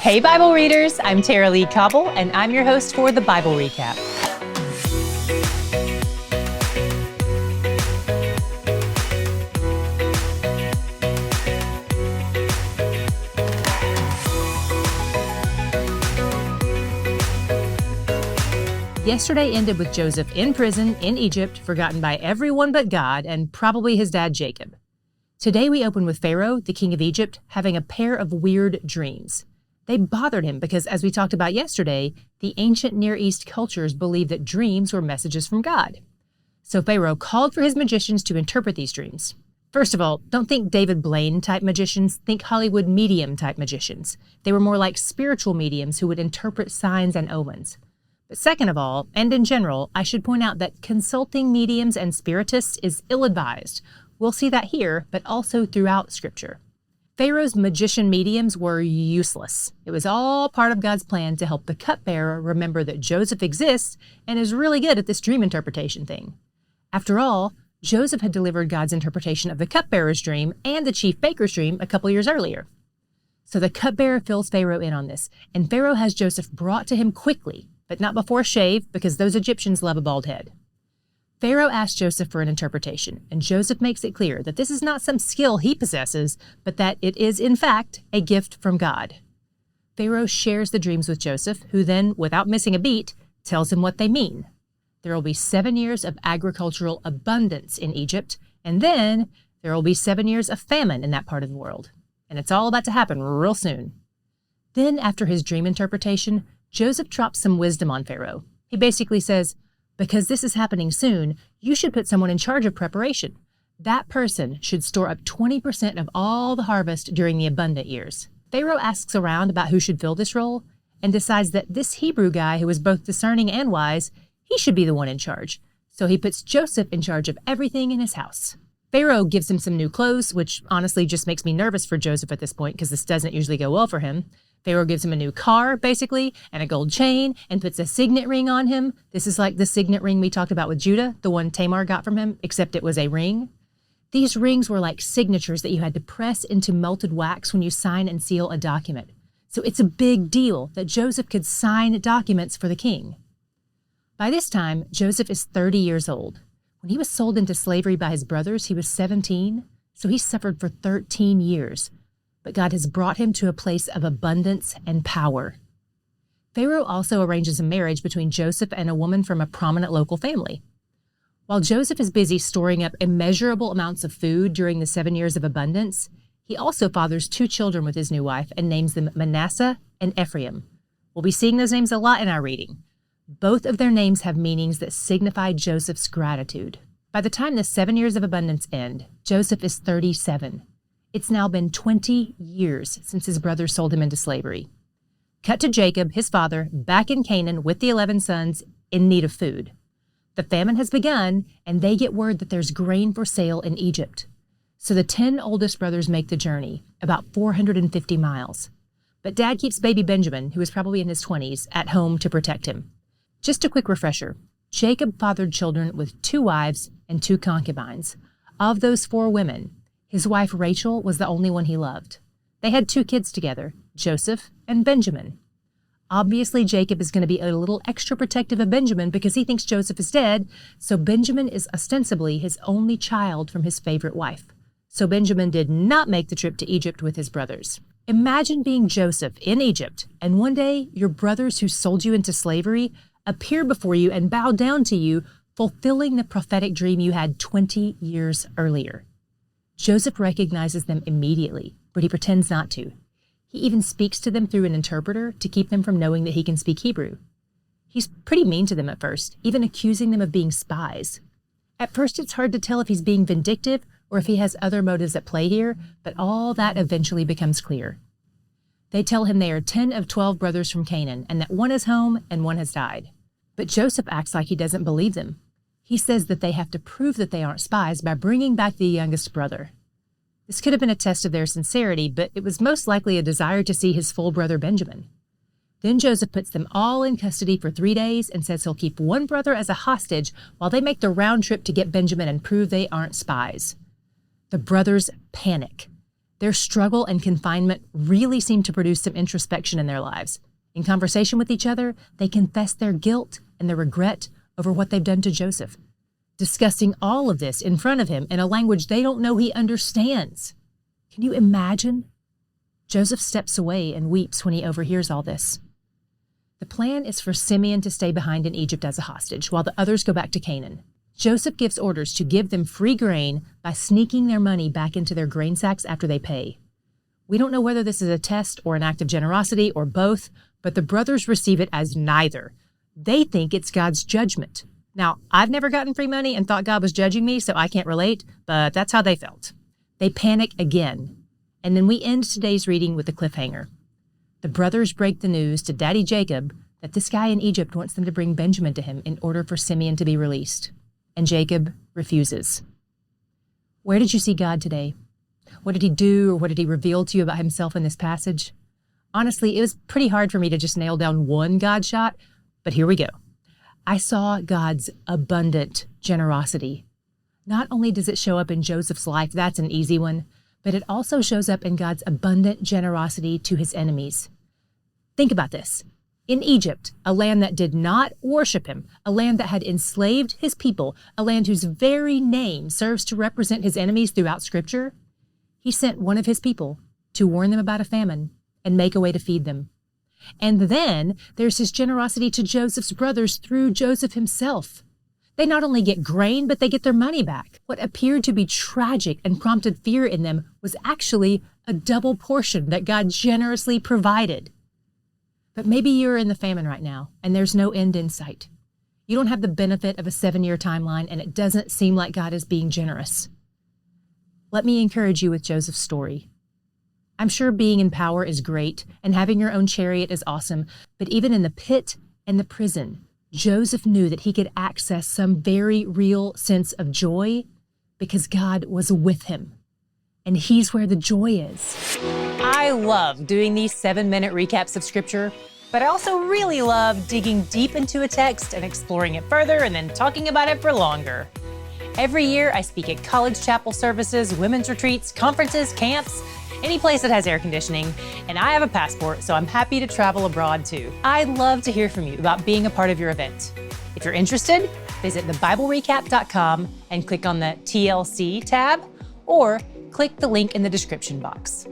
Hey Bible readers, I'm Tara Lee Cobble, and I'm your host for the Bible Recap. Yesterday ended with Joseph in prison in Egypt, forgotten by everyone but God and probably his dad Jacob. Today we open with Pharaoh, the king of Egypt, having a pair of weird dreams. They bothered him because, as we talked about yesterday, the ancient Near East cultures believed that dreams were messages from God. So Pharaoh called for his magicians to interpret these dreams. First of all, don't think David Blaine-type magicians, think Hollywood medium-type magicians. They were more like spiritual mediums who would interpret signs and omens. But second of all, and in general, I should point out that consulting mediums and spiritists is ill-advised. We'll see that here, but also throughout Scripture. Pharaoh's magician mediums were useless. It was all part of God's plan to help the cupbearer remember that Joseph exists and is really good at this dream interpretation thing. After all, Joseph had delivered God's interpretation of the cupbearer's dream and the chief baker's dream a couple years earlier. So the cupbearer fills Pharaoh in on this, and Pharaoh has Joseph brought to him quickly, but not before a shave, because those Egyptians love a bald head. Pharaoh asks Joseph for an interpretation, and Joseph makes it clear that this is not some skill he possesses, but that it is, in fact, a gift from God. Pharaoh shares the dreams with Joseph, who then, without missing a beat, tells him what they mean. There will be 7 years of agricultural abundance in Egypt, and then there will be 7 years of famine in that part of the world. And it's all about to happen real soon. Then, after his dream interpretation, Joseph drops some wisdom on Pharaoh. He basically says, because this is happening soon, you should put someone in charge of preparation. That person should store up 20% of all the harvest during the abundant years. Pharaoh asks around about who should fill this role and decides that this Hebrew guy who is both discerning and wise, he should be the one in charge. So he puts Joseph in charge of everything in his house. Pharaoh gives him some new clothes, which honestly just makes me nervous for Joseph at this point because this doesn't usually go well for him. Pharaoh gives him a new car, basically, and a gold chain, and puts a signet ring on him. This is like the signet ring we talked about with Judah, the one Tamar got from him, except it was a ring. These rings were like signatures that you had to press into melted wax when you sign and seal a document. So it's a big deal that Joseph could sign documents for the king. By this time, Joseph is 30 years old. When he was sold into slavery by his brothers, he was 17, so he suffered for 13 years. But God has brought him to a place of abundance and power. Pharaoh also arranges a marriage between Joseph and a woman from a prominent local family. While Joseph is busy storing up immeasurable amounts of food during the 7 years of abundance, he also fathers 2 children with his new wife and names them Manasseh and Ephraim. We'll be seeing those names a lot in our reading. Both of their names have meanings that signify Joseph's gratitude. By the time the 7 years of abundance end, Joseph is 37. It's now been 20 years since his brothers sold him into slavery. Cut to Jacob, his father, back in Canaan with the 11 sons in need of food. The famine has begun, and they get word that there's grain for sale in Egypt. So the 10 oldest brothers make the journey, about 450 miles. But Dad keeps baby Benjamin, who is probably in his 20s, at home to protect him. Just a quick refresher. Jacob fathered children with 2 wives and 2 concubines. Of those 4 women, his wife Rachel was the only one he loved. They had 2 kids together, Joseph and Benjamin. Obviously, Jacob is going to be a little extra protective of Benjamin because he thinks Joseph is dead, so Benjamin is ostensibly his only child from his favorite wife. So Benjamin did not make the trip to Egypt with his brothers. Imagine being Joseph in Egypt, and one day your brothers who sold you into slavery appear before you and bow down to you, fulfilling the prophetic dream you had 20 years earlier. Joseph recognizes them immediately, but he pretends not to. He even speaks to them through an interpreter to keep them from knowing that he can speak Hebrew. He's pretty mean to them at first, even accusing them of being spies. At first, it's hard to tell if he's being vindictive or if he has other motives at play here, but all that eventually becomes clear. They tell him they are 10 of 12 brothers from Canaan and that one is home and one has died. But Joseph acts like he doesn't believe them. He says that they have to prove that they aren't spies by bringing back the youngest brother. This could have been a test of their sincerity, but it was most likely a desire to see his full brother Benjamin. Then Joseph puts them all in custody for 3 days and says he'll keep one brother as a hostage while they make the round trip to get Benjamin and prove they aren't spies. The brothers panic. Their struggle and confinement really seem to produce some introspection in their lives. In conversation with each other, they confess their guilt and their regret over what they've done to Joseph, discussing all of this in front of him in a language they don't know he understands. Can you imagine? Joseph steps away and weeps when he overhears all this. The plan is for Simeon to stay behind in Egypt as a hostage, while the others go back to Canaan. Joseph gives orders to give them free grain by sneaking their money back into their grain sacks after they pay. We don't know whether this is a test or an act of generosity or both, but the brothers receive it as neither. They think it's God's judgment. Now, I've never gotten free money and thought God was judging me, so I can't relate, but that's how they felt. They panic again. And then we end today's reading with a cliffhanger. The brothers break the news to Daddy Jacob that this guy in Egypt wants them to bring Benjamin to him in order for Simeon to be released. And Jacob refuses. Where did you see God today? What did he do, or what did he reveal to you about himself in this passage? Honestly, it was pretty hard for me to just nail down one God shot, but here we go. I saw God's abundant generosity. Not only does it show up in Joseph's life, that's an easy one, but it also shows up in God's abundant generosity to his enemies. Think about this. In Egypt, a land that did not worship him, a land that had enslaved his people, a land whose very name serves to represent his enemies throughout Scripture, he sent one of his people to warn them about a famine and make a way to feed them. And then there's his generosity to Joseph's brothers through Joseph himself. They not only get grain, but they get their money back. What appeared to be tragic and prompted fear in them was actually a double portion that God generously provided. But maybe you're in the famine right now, and there's no end in sight. You don't have the benefit of a 7-year timeline, and it doesn't seem like God is being generous. Let me encourage you with Joseph's story. I'm sure being in power is great, and having your own chariot is awesome, but even in the pit and the prison, Joseph knew that he could access some very real sense of joy because God was with him. And he's where the joy is. I love doing these 7-minute recaps of Scripture, but I also really love digging deep into a text and exploring it further and then talking about it for longer. Every year, I speak at college chapel services, women's retreats, conferences, camps, any place that has air conditioning, and I have a passport, so I'm happy to travel abroad too. I'd love to hear from you about being a part of your event. If you're interested, visit thebiblerecap.com and click on the TLC tab, or click the link in the description box.